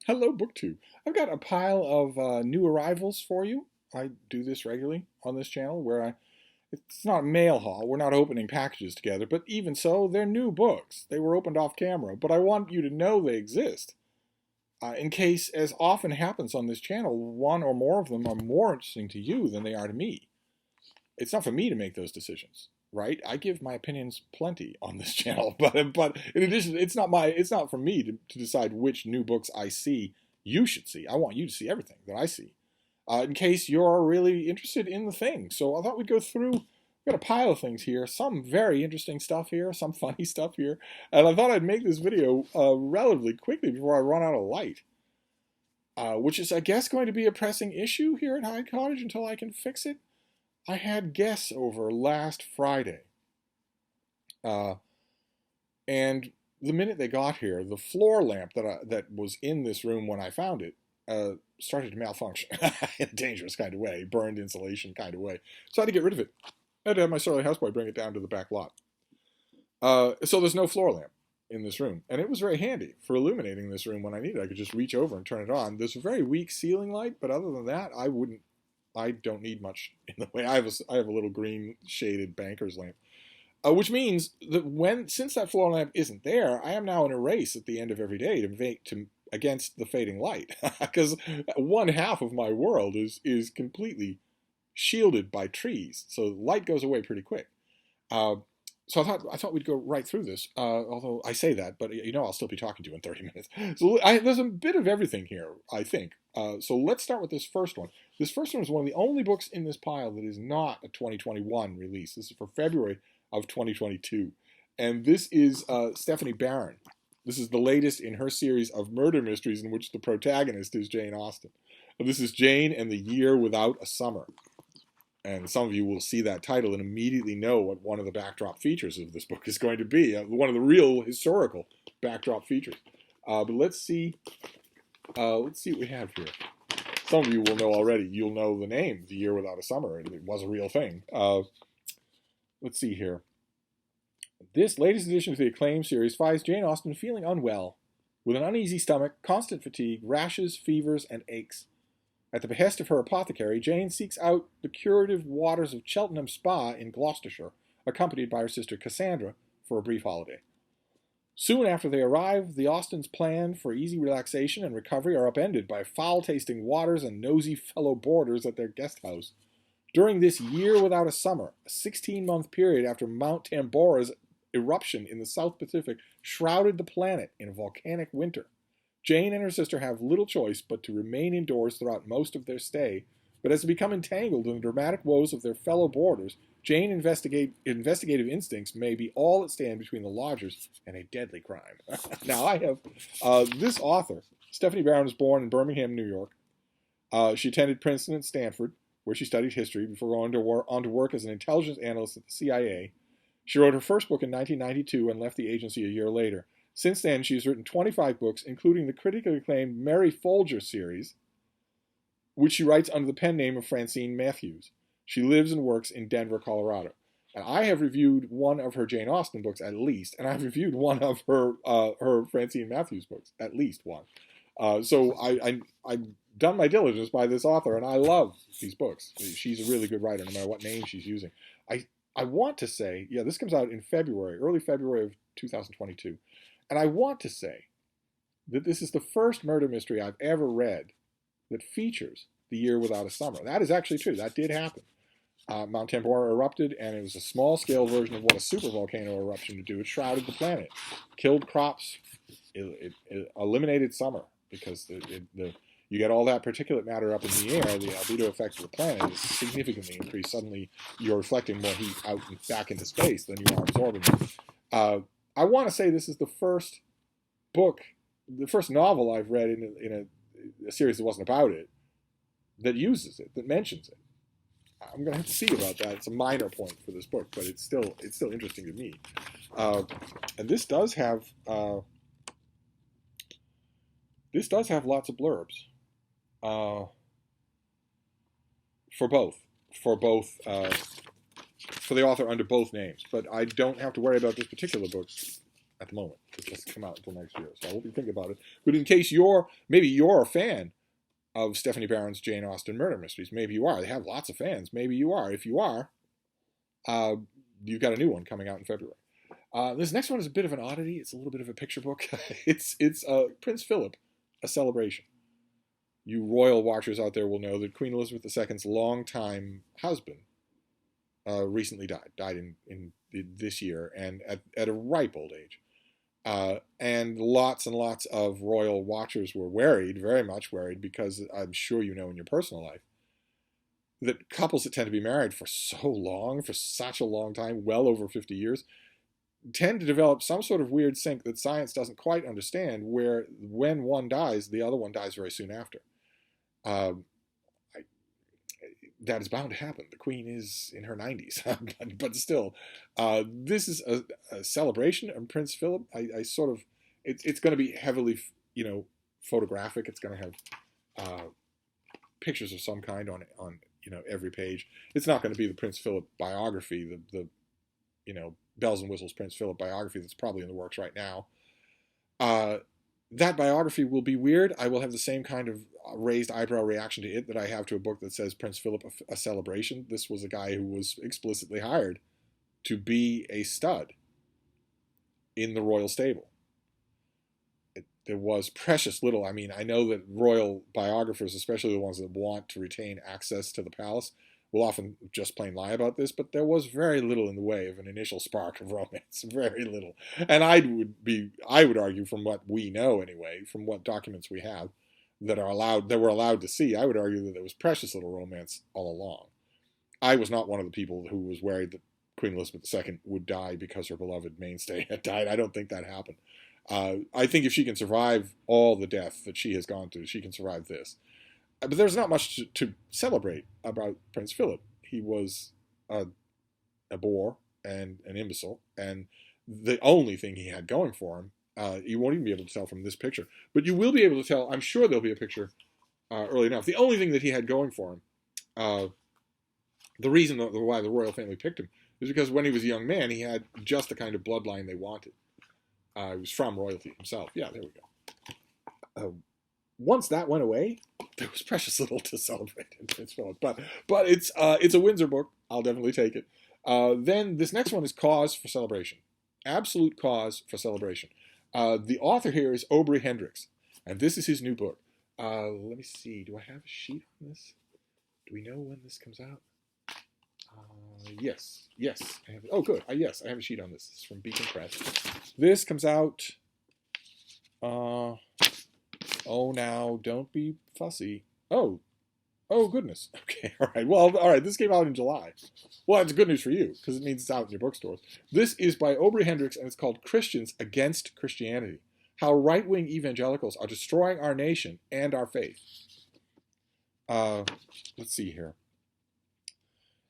Hello, BookTube. I've got a pile of new arrivals for you. I do this regularly on this channel it's not a mail haul. We're not opening packages together, but even so, they're new books. They were opened off camera, but I want you to know they exist. In case, as often happens on this channel, one or more of them are more interesting to you than they are to me. It's not for me to make those decisions, right? I give my opinions plenty on this channel, but in addition, it's not for me to decide which new books I see you should see. I want you to see everything that I see, in case you're really interested in the thing. So I thought we'd go through. We've got a pile of things here, some very interesting stuff here, some funny stuff here, and I thought I'd make this video relatively quickly before I run out of light, which is, I guess, going to be a pressing issue here at Hyde Cottage until I can fix it. I had guests over last Friday, and the minute they got here, the floor lamp that was in this room when I found it started to malfunction in a dangerous kind of way, burned insulation kind of way. So I had to get rid of it. I had to have my surly houseboy bring it down to the back lot. So there's no floor lamp in this room, and it was very handy for illuminating this room when I needed it. I could just reach over and turn it on. There's a very weak ceiling light, but other than that, I don't need much in the way. I have a little green shaded banker's lamp, which means that since that floor lamp isn't there, I am now in a race at the end of every day to against the fading light, because one half of my world is completely shielded by trees, so light goes away pretty quick. So I thought we'd go right through this. Although I say that, but I'll still be talking to you in 30 minutes. So there's a bit of everything here, I think. So let's start with this first one. This first one is one of the only books in this pile that is not a 2021 release. This is for February of 2022. And this is Stephanie Barron. This is the latest in her series of murder mysteries in which the protagonist is Jane Austen. This is Jane and the Year Without a Summer. And some of you will see that title and immediately know what one of the backdrop features of this book is going to be. One of the real historical backdrop features. But let's see what we have here. Some of you will know already. You'll know the name, The Year Without a Summer. It was a real thing. Let's see here. This latest addition to the acclaimed series finds Jane Austen feeling unwell, with an uneasy stomach, constant fatigue, rashes, fevers, and aches. At the behest of her apothecary, Jane seeks out the curative waters of Cheltenham Spa in Gloucestershire, accompanied by her sister Cassandra, for a brief holiday. Soon after they arrive, the Austens' plan for easy relaxation and recovery are upended by foul-tasting waters and nosy fellow boarders at their guest house. During this year without a summer, a 16-month period after Mount Tambora's eruption in the South Pacific shrouded the planet in a volcanic winter, Jane and her sister have little choice but to remain indoors throughout most of their stay, but as they become entangled in the dramatic woes of their fellow boarders, Jane's investigative instincts may be all that stand between the lodgers and a deadly crime. Now, I have this author, Stephanie Barron, was born in Birmingham, New York. She attended Princeton and Stanford, where she studied history before going on to work as an intelligence analyst at the CIA. She wrote her first book in 1992 and left the agency a year later. Since then, she's written 25 books, including the critically acclaimed Mary Folger series, which she writes under the pen name of Francine Matthews. She lives and works in Denver, Colorado. And I have reviewed one of her Jane Austen books, at least, and I've reviewed one of her Francine Matthews books, at least one. So I've done my diligence by this author, and I love these books. She's a really good writer, no matter what name she's using. I want to say, this comes out in February, early February of 2022. And I want to say that this is the first murder mystery I've ever read that features the year without a summer. That is actually true. That did happen. Mount Tambora erupted, and it was a small-scale version of what a supervolcano eruption would do. It shrouded the planet, killed crops, it eliminated summer, because you get all that particulate matter up in the air, the albedo effect of the planet is significantly increased. Suddenly, you're reflecting more heat out and back into space than you are absorbing it. I want to say this is the first book, the first novel I've read in a series that wasn't about it, that uses it, that mentions it. I'm going to have to see about that. It's a minor point for this book, but it's still interesting to me. And this does have lots of blurbs for the author under both names. But I don't have to worry about this particular book at the moment. It doesn't come out until next year, so I won't be thinking about it. But in case maybe you're a fan of Stephanie Barron's Jane Austen murder mysteries, maybe you are. They have lots of fans. Maybe you are. If you are, you've got a new one coming out in February. This next one is a bit of an oddity. It's a little bit of a picture book. it's Prince Philip, A Celebration. You royal watchers out there will know that Queen Elizabeth II's longtime husband recently died in this year, and at a ripe old age. And lots of royal watchers were worried, very much worried, because I'm sure you know in your personal life that couples that tend to be married for so long, for such a long time, well over 50 years, tend to develop some sort of weird sync that science doesn't quite understand, where when one dies, the other one dies very soon after. That is bound to happen. The Queen is in her 90s, but still, this is a celebration of Prince Philip. It's going to be heavily, photographic. It's going to have pictures of some kind on every page. It's not going to be the Prince Philip biography, the bells and whistles Prince Philip biography that's probably in the works right now. That biography will be weird. I will have the same kind of raised eyebrow reaction to it that I have to a book that says Prince Philip, A Celebration. This was a guy who was explicitly hired to be a stud in the royal stable. There was precious little. I mean, I know that royal biographers, especially the ones that want to retain access to the palace, will often just plain lie about this, but there was very little in the way of an initial spark of romance. Very little. And I would argue, from what we know anyway, from what documents we have that we're allowed to see, I would argue that there was precious little romance all along. I was not one of the people who was worried that Queen Elizabeth II would die because her beloved mainstay had died. I don't think that happened. I think if she can survive all the death that she has gone through, she can survive this. But there's not much to celebrate about Prince Philip. He was a bore and an imbecile, and the only thing he had going for him, you won't even be able to tell from this picture, but you will be able to tell, I'm sure there'll be a picture early enough. The only thing that he had going for him, the reason why the royal family picked him, is because when he was a young man, he had just the kind of bloodline they wanted. He was from royalty himself. Yeah, there we go. Once that went away, there was precious little to celebrate in Prince Philip. But it's a Windsor book. I'll definitely take it. Then this next one is Cause for Celebration. Absolute Cause for Celebration. The author here is Aubrey Hendricks, and this is his new book. Let me see. Do I have a sheet on this? Do we know when this comes out? Yes. I have it. Oh, good. Yes, I have a sheet on this. This is from Beacon Press. This comes out... Oh, now, don't be fussy. Oh, goodness. Okay, all right. Well, all right, this came out in July. Well, that's good news for you, because it means it's out in your bookstores. This is by Aubrey Hendricks, and it's called Christians Against Christianity: How Right-Wing Evangelicals Are Destroying Our Nation and Our Faith. Let's see here.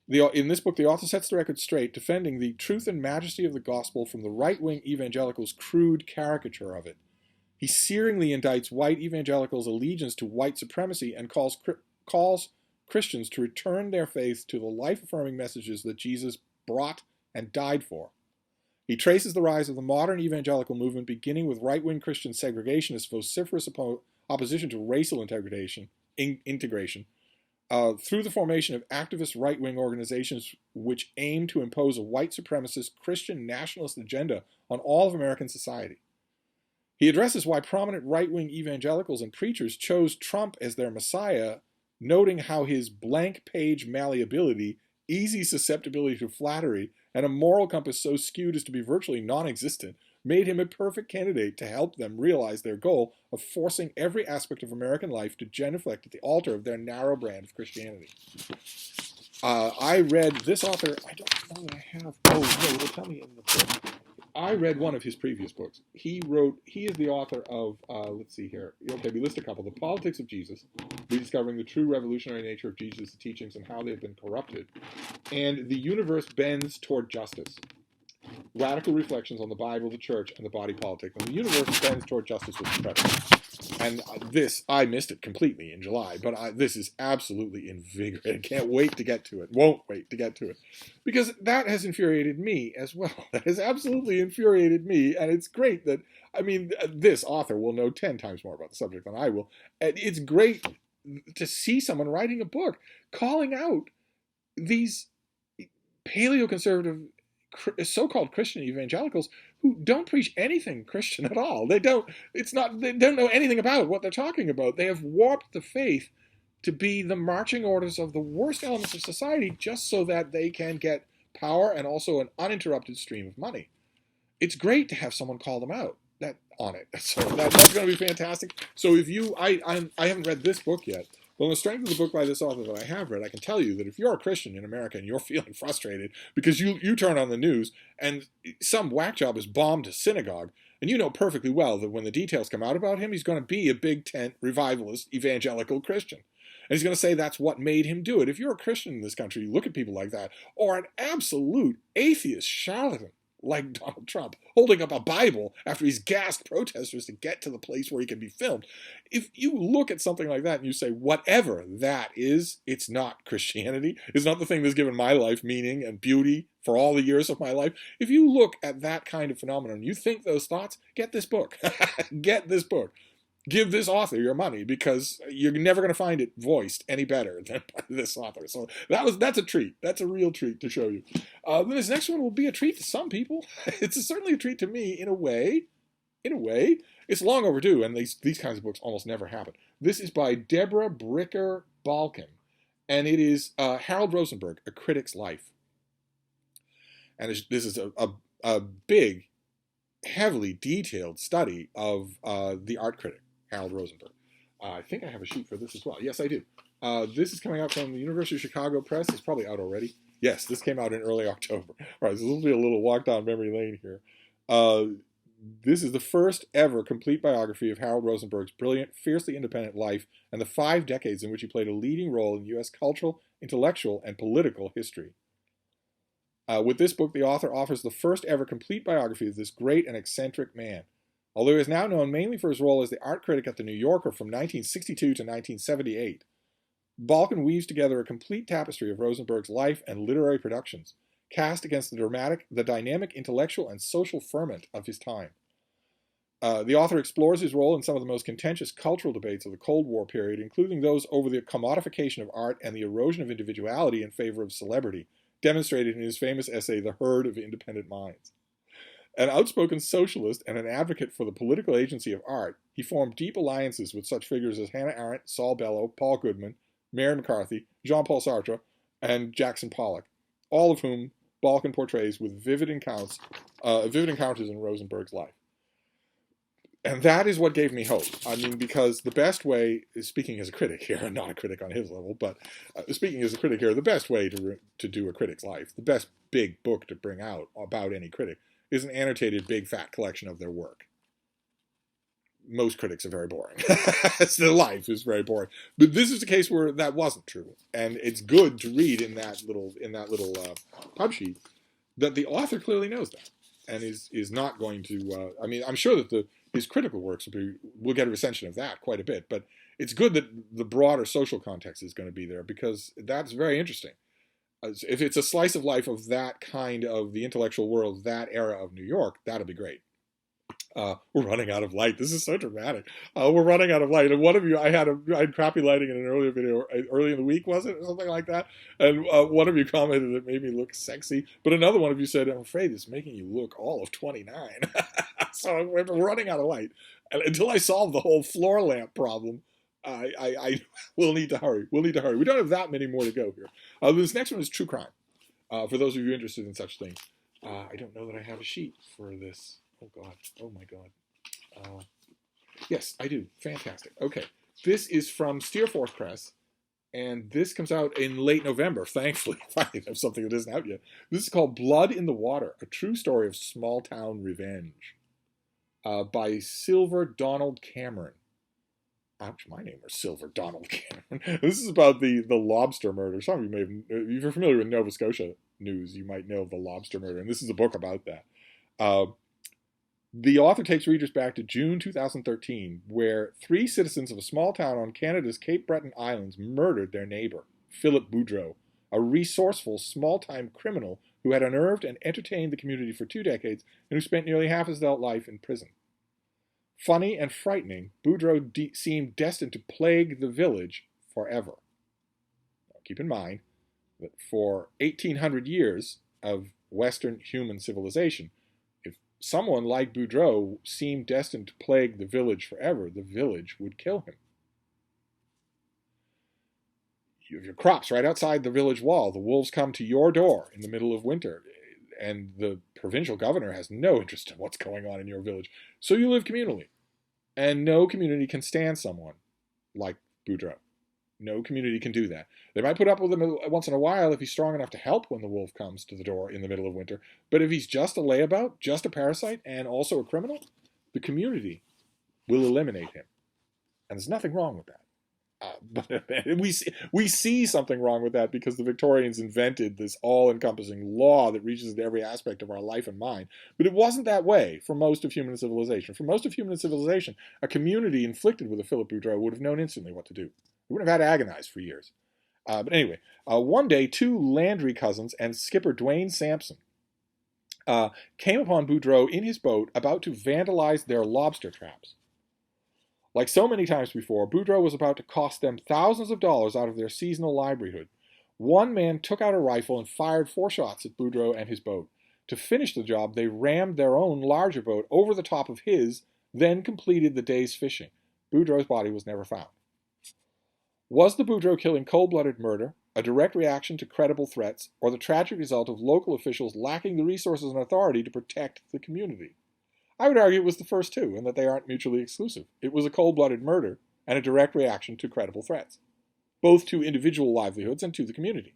In this book, the author sets the record straight, defending the truth and majesty of the gospel from the right-wing evangelicals' crude caricature of it. He searingly indicts white evangelicals' allegiance to white supremacy and calls Christians to return their faith to the life-affirming messages that Jesus brought and died for. He traces the rise of the modern evangelical movement, beginning with right-wing Christian segregationist vociferous opposition to racial integration, through the formation of activist right-wing organizations which aim to impose a white supremacist Christian nationalist agenda on all of American society. He addresses why prominent right-wing evangelicals and preachers chose Trump as their messiah, noting how his blank-page malleability, easy susceptibility to flattery, and a moral compass so skewed as to be virtually non-existent made him a perfect candidate to help them realize their goal of forcing every aspect of American life to genuflect at the altar of their narrow brand of Christianity. I read this author, I don't know that I have, it'll tell me in the book. I read one of his previous books. He is the author of, let's see here, okay, we list a couple. The Politics of Jesus, Rediscovering the True Revolutionary Nature of Jesus' Teachings and How They've Been Corrupted, and The Universe Bends Toward Justice. radical reflections on the Bible, the church, and the body politic, and the universe bends toward justice with prejudice. And this, I missed it completely in July, but this is absolutely invigorating. Can't wait to get to it. Won't wait to get to it. Because that has infuriated me as well. That has absolutely infuriated me, and it's great that, I mean, this author will know 10 times more about the subject than I will. And it's great to see someone writing a book calling out these paleoconservative so-called Christian evangelicals who don't preach anything Christian at all. They don't know anything about what they're talking about. They have warped the faith to be the marching orders of the worst elements of society just so that they can get power and also an uninterrupted stream of money. It's great to have someone call them out on it. So that's going to be fantastic. So if I haven't read this book yet, well, on the strength of the book by this author that I have read, I can tell you that if you're a Christian in America and you're feeling frustrated because you turn on the news and some whack job has bombed a synagogue, and you know perfectly well that when the details come out about him, he's going to be a big tent revivalist evangelical Christian. And he's going to say that's what made him do it. If you're a Christian in this country, you look at people like that, or an absolute atheist charlatan like Donald Trump, holding up a Bible after he's gassed protesters to get to the place where he can be filmed. If you look at something like that and you say, whatever that is, it's not Christianity. It's not the thing that's given my life meaning and beauty for all the years of my life. If you look at that kind of phenomenon, you think those thoughts, get this book. Get this book. Give this author your money because you're never going to find it voiced any better than by this author. So that's a treat. That's a real treat to show you. This next one will be a treat to some people. It's certainly a treat to me in a way. In a way, it's long overdue, and these kinds of books almost never happen. This is by Deborah Bricker Balkin, and it is Harold Rosenberg, A Critic's Life. And this is a big, heavily detailed study of the art critic, Harold Rosenberg. I think I have a sheet for this as well. Yes, I do. This is coming out from the University of Chicago Press. It's probably out already. Yes, this came out in early October. All right, so this will be a little walk down memory lane here. This is the first ever complete biography of Harold Rosenberg's brilliant, fiercely independent life and the 5 decades in which he played a leading role in U.S. cultural, intellectual, and political history. With this book, the author offers the first ever complete biography of this great and eccentric man. Although he is now known mainly for his role as the art critic at The New Yorker from 1962 to 1978, Balkin weaves together a complete tapestry of Rosenberg's life and literary productions, cast against the dynamic intellectual and social ferment of his time. The author explores his role in some of the most contentious cultural debates of the Cold War period, including those over the commodification of art and the erosion of individuality in favor of celebrity, demonstrated in his famous essay, The Herd of Independent Minds. An outspoken socialist and an advocate for the political agency of art, he formed deep alliances with such figures as Hannah Arendt, Saul Bellow, Paul Goodman, Mary McCarthy, Jean-Paul Sartre, and Jackson Pollock, all of whom Balkin portrays with vivid encounters in Rosenberg's life. And that is what gave me hope. I mean, because the best way, speaking as a critic here, and not a critic on his level, but speaking as a critic here, the best way to do a critic's life, the best big book to bring out about any critic, is an annotated big fat collection of their work. Most critics are very boring. Their life is very boring. But this is a case where that wasn't true. And it's good to read in that little pub sheet that the author clearly knows that and is not going to, I mean, I'm sure that his critical works will get a recension of that quite a bit, but it's good that the broader social context is going to be there because that's very interesting. If it's a slice of life of that kind of the intellectual world, that era of New York, that'll be great. We're running out of light. This is so dramatic. We're running out of light. And one of you, I had crappy lighting in an earlier video, early in the week, was it? Or something like that. And one of you commented it made me look sexy. But another one of you said, I'm afraid it's making you look all of 29. So we're running out of light. And until I solve the whole floor lamp problem, I will need to hurry. We'll need to hurry. We don't have that many more to go here. This next one is true crime. For those of you interested in such things. I don't know that I have a sheet for this. Oh, God. Oh, my God. Yes, I do. Fantastic. Okay. This is from Steerforth Press, and this comes out in late November, thankfully. Finally, have something that isn't out yet. This is called Blood in the Water, A True Story of Small-Town Revenge by Silver Donald Cameron. Ouch, my name was Silver Donald Cameron. This is about the lobster murder. Some of you may have, if you're familiar with Nova Scotia news, you might know of the lobster murder, and this is a book about that. Uh, the author takes readers back to June 2013, where 3 citizens of a small town on Canada's Cape Breton Islands murdered their neighbor, Philip Boudreau, a resourceful small-time criminal who had unnerved and entertained the community for 2 decades and who spent nearly half his adult life in prison. Funny and frightening, Boudreau seemed destined to plague the village forever. Now, keep in mind that for 1,800 years of Western human civilization, if someone like Boudreau seemed destined to plague the village forever, the village would kill him. You have your crops right outside the village wall. The wolves come to your door in the middle of winter, and the provincial governor has no interest in what's going on in your village. So you live communally. And no community can stand someone like Boudreau. No community can do that. They might put up with him once in a while if he's strong enough to help when the wolf comes to the door in the middle of winter. But if he's just a layabout, just a parasite, and also a criminal, the community will eliminate him. And there's nothing wrong with that. But we see something wrong with that because the Victorians invented this all-encompassing law that reaches into every aspect of our life and mind. But it wasn't that way for most of human civilization. For most of human civilization, a community inflicted with a Philip Boudreau would have known instantly what to do. We wouldn't have had to agonize for years. But anyway, one day, 2 Landry cousins and skipper Dwayne Sampson came upon Boudreau in his boat about to vandalize their lobster traps. Like so many times before, Boudreau was about to cost them thousands of dollars out of their seasonal livelihood. One man took out a rifle and fired 4 shots at Boudreau and his boat. To finish the job, they rammed their own larger boat over the top of his, then completed the day's fishing. Boudreau's body was never found. Was the Boudreau killing cold-blooded murder, a direct reaction to credible threats, or the tragic result of local officials lacking the resources and authority to protect the community? I would argue it was the first two, and that they aren't mutually exclusive. It was a cold-blooded murder and a direct reaction to credible threats, both to individual livelihoods and to the community.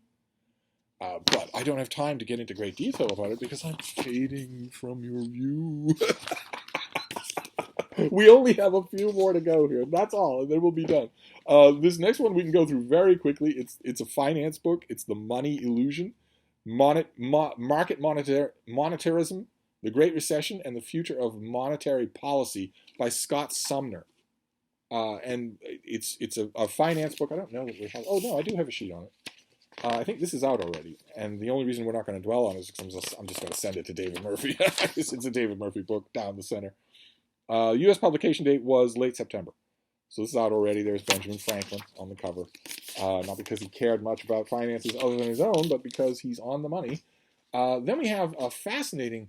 But I don't have time to get into great detail about it because I'm fading from your view. We only have a few more to go here. That's all, and then we'll be done. This next one we can go through very quickly. It's a finance book. It's The Money Illusion, Market Monetarism, The Great Recession, and the Future of Monetary Policy by Scott Sumner. And it's a finance book. I don't know that we have. Oh, no, I do have a sheet on it. I think this is out already, and the only reason we're not going to dwell on it is because I'm just going to send it to David Murphy. It's a David Murphy book down the center. U.S. publication date was late September. So this is out already. There's Benjamin Franklin on the cover. Not because he cared much about finances other than his own, but because he's on the money. Then we have a fascinating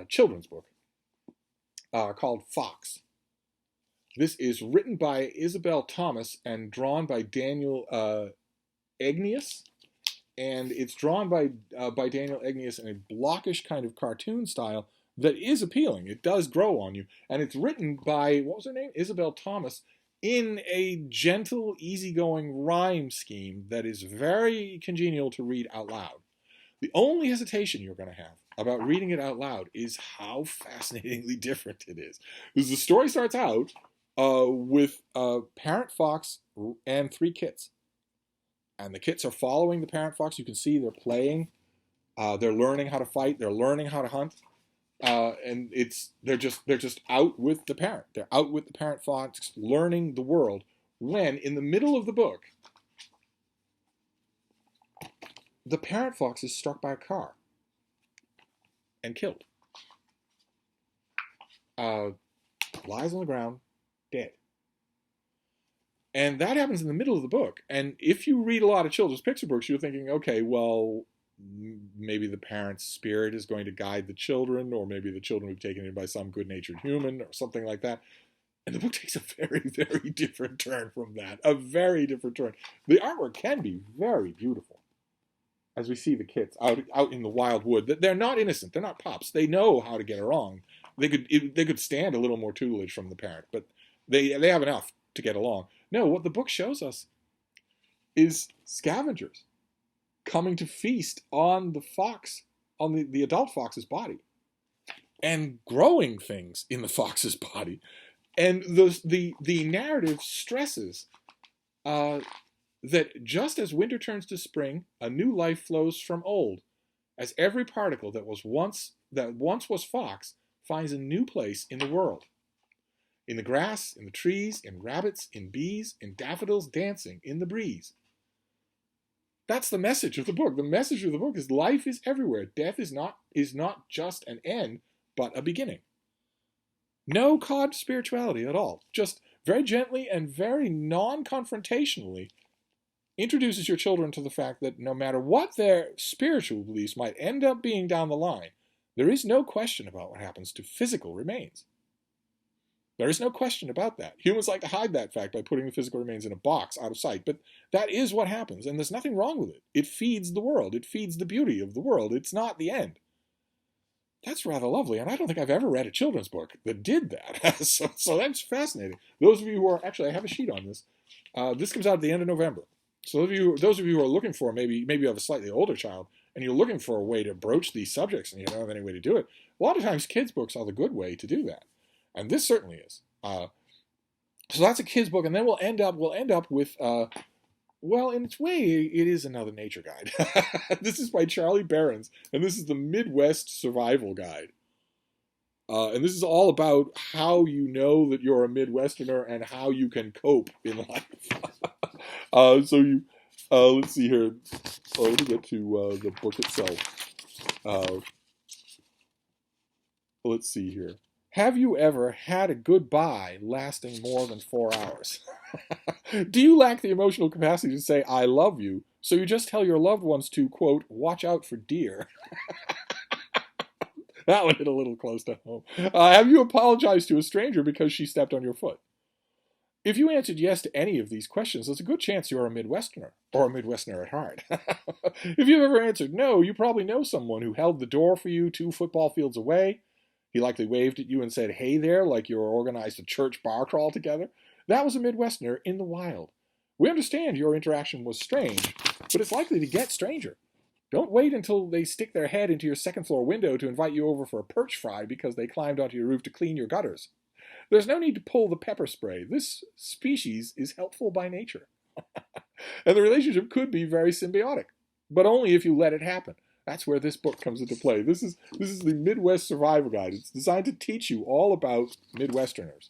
children's book called Fox. This is written by Isabel Thomas and drawn by Daniel Egnius. And it's drawn by Daniel Egnius in a blockish kind of cartoon style that is appealing. It does grow on you. And it's written by, what was her name? Isabel Thomas, in a gentle, easygoing rhyme scheme that is very congenial to read out loud. The only hesitation you're going to have about reading it out loud is how fascinatingly different it is. Because the story starts out with parent fox and 3 kits. And the kits are following the parent fox. You can see they're playing. They're learning how to fight. They're learning how to hunt. And they're just out with the parent. They're out with the parent fox, learning the world. When in the middle of the book, the parent fox is struck by a car and killed. Lies on the ground, dead. And that happens in the middle of the book. And if you read a lot of children's picture books, you're thinking, okay, well, maybe the parent's spirit is going to guide the children, or maybe the children will be taken in by some good-natured human, or something like that. And the book takes a very, very different turn from that. A very different turn. The artwork can be very beautiful. As we see the kids out in the wild wood. They're not innocent. They're not pups. They know how to get it wrong. They could stand a little more tutelage from the parent, but they have enough to get along. No, what the book shows us is scavengers coming to feast on the fox, on the adult fox's body, and growing things in the fox's body. And the narrative stresses that just as winter turns to spring, a new life flows from old, as every particle that was once that once was fox finds a new place in the world. In the grass, in the trees, in rabbits, in bees, in daffodils dancing in the breeze. That's the message of the book. The message of the book is life is everywhere. Death is not just an end, but a beginning. No cod spirituality at all. Just very gently and very non-confrontationally introduces your children to the fact that no matter what their spiritual beliefs might end up being down the line, there is no question about what happens to physical remains. There is no question about that. Humans like to hide that fact by putting the physical remains in a box out of sight, but that is what happens, and there's nothing wrong with it. It feeds the world. It feeds the beauty of the world. It's not the end. That's rather lovely, and I don't think I've ever read a children's book that did that. so that's fascinating. Those of you who are, actually, I have a sheet on this. This comes out at the end of November. So those of you who are looking for, maybe you have a slightly older child, and you're looking for a way to broach these subjects, and you don't have any way to do it, a lot of times kids' books are the good way to do that. And this certainly is. So that's a kid's book, and then we'll end up with, well, in its way, it is another nature guide. This is by Charlie Behrens, and this is the Midwest Survival Guide. And this is all about how you know that you're a Midwesterner and how you can cope in life. Let's see here. Let me get to the book itself. Let's see here. Have you ever had a goodbye lasting more than 4 hours? Do you lack the emotional capacity to say, I love you, so you just tell your loved ones to, quote, watch out for deer? That one hit a little close to home. Have you apologized to a stranger because she stepped on your foot? If you answered yes to any of these questions, there's a good chance you're a Midwesterner, or a Midwesterner at heart. If you've ever answered no, you probably know someone who held the door for you 2 football fields away. He likely waved at you and said, hey there, like you organized a church bar crawl together. That was a Midwesterner in the wild. We understand your interaction was strange, but it's likely to get stranger. Don't wait until they stick their head into your second-floor window to invite you over for a perch fry because they climbed onto your roof to clean your gutters. There's no need to pull the pepper spray. This species is helpful by nature. And the relationship could be very symbiotic, but only if you let it happen. That's where this book comes into play. This is the Midwest Survival Guide. It's designed to teach you all about Midwesterners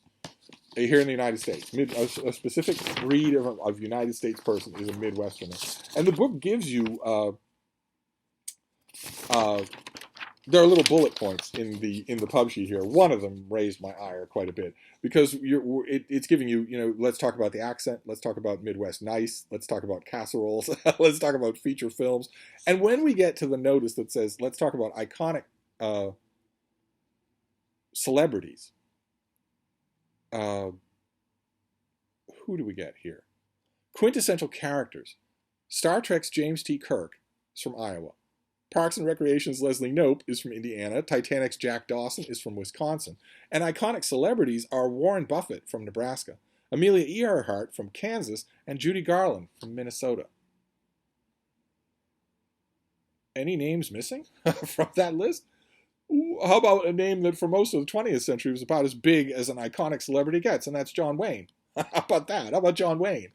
here in the United States. A specific breed of United States person is a Midwesterner. And the book gives you, there are little bullet points in the pub sheet here. One of them raised my ire quite a bit because it's giving you, let's talk about the accent, let's talk about Midwest nice, let's talk about casseroles, let's talk about feature films. And when we get to the notice that says, let's talk about iconic celebrities, who do we get here? Quintessential characters. Star Trek's James T. Kirk is from Iowa. Parks and Recreation's Leslie Knope is from Indiana. Titanic's Jack Dawson is from Wisconsin. And iconic celebrities are Warren Buffett from Nebraska, Amelia Earhart from Kansas, and Judy Garland from Minnesota. Any names missing from that list? How about a name that for most of the 20th century was about as big as an iconic celebrity gets, and that's John Wayne. How about that? How about John Wayne?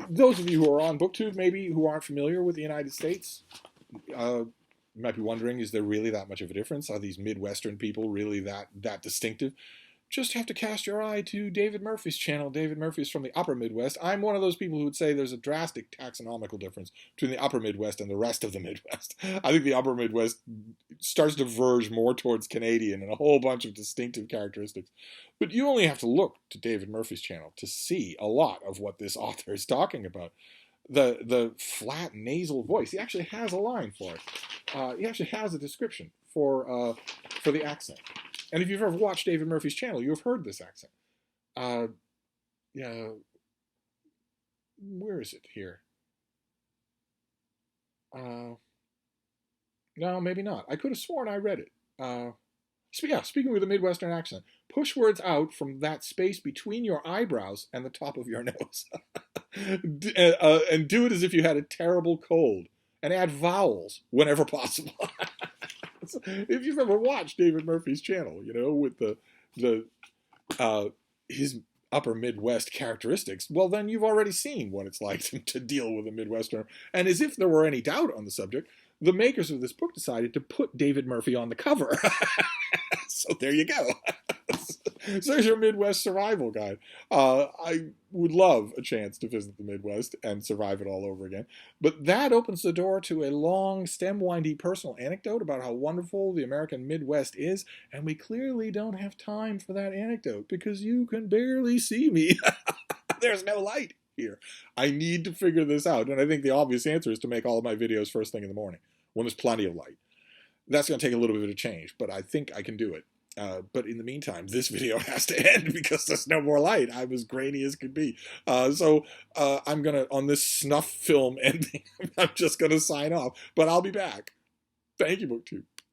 Those of you who are on BookTube, maybe who aren't familiar with the United States, might be wondering, is there really that much of a difference? Are these Midwestern people really that distinctive? Just have to cast your eye to David Murphy's channel. David Murphy's from the Upper Midwest. I'm one of those people who would say there's a drastic taxonomical difference between the Upper Midwest and the rest of the Midwest. I think the Upper Midwest starts to verge more towards Canadian and a whole bunch of distinctive characteristics. But you only have to look to David Murphy's channel to see a lot of what this author is talking about. The flat nasal voice. He actually has a line for it. He actually has a description for the accent. And if you've ever watched David Murphy's channel, you've heard this accent. Where is it here? No, maybe not. I could have sworn I read it. Speaking with a Midwestern accent. Push words out from that space between your eyebrows and the top of your nose. And do it as if you had a terrible cold. And add vowels whenever possible. If you've ever watched David Murphy's channel, with his Upper Midwest characteristics, well, then you've already seen what it's like to deal with a Midwesterner. And as if there were any doubt on the subject, the makers of this book decided to put David Murphy on the cover. So there you go. So there's your Midwest survival guide. I would love a chance to visit the Midwest and survive it all over again. But that opens the door to a long, stem-windy personal anecdote about how wonderful the American Midwest is, and we clearly don't have time for that anecdote because you can barely see me. There's no light here. I need to figure this out, and I think the obvious answer is to make all of my videos first thing in the morning when there's plenty of light. That's going to take a little bit of a change, but I think I can do it. But in the meantime, this video has to end because there's no more light. I'm as grainy as could be. So I'm going to, on this snuff film ending, I'm just going to sign off. But I'll be back. Thank you, BookTube.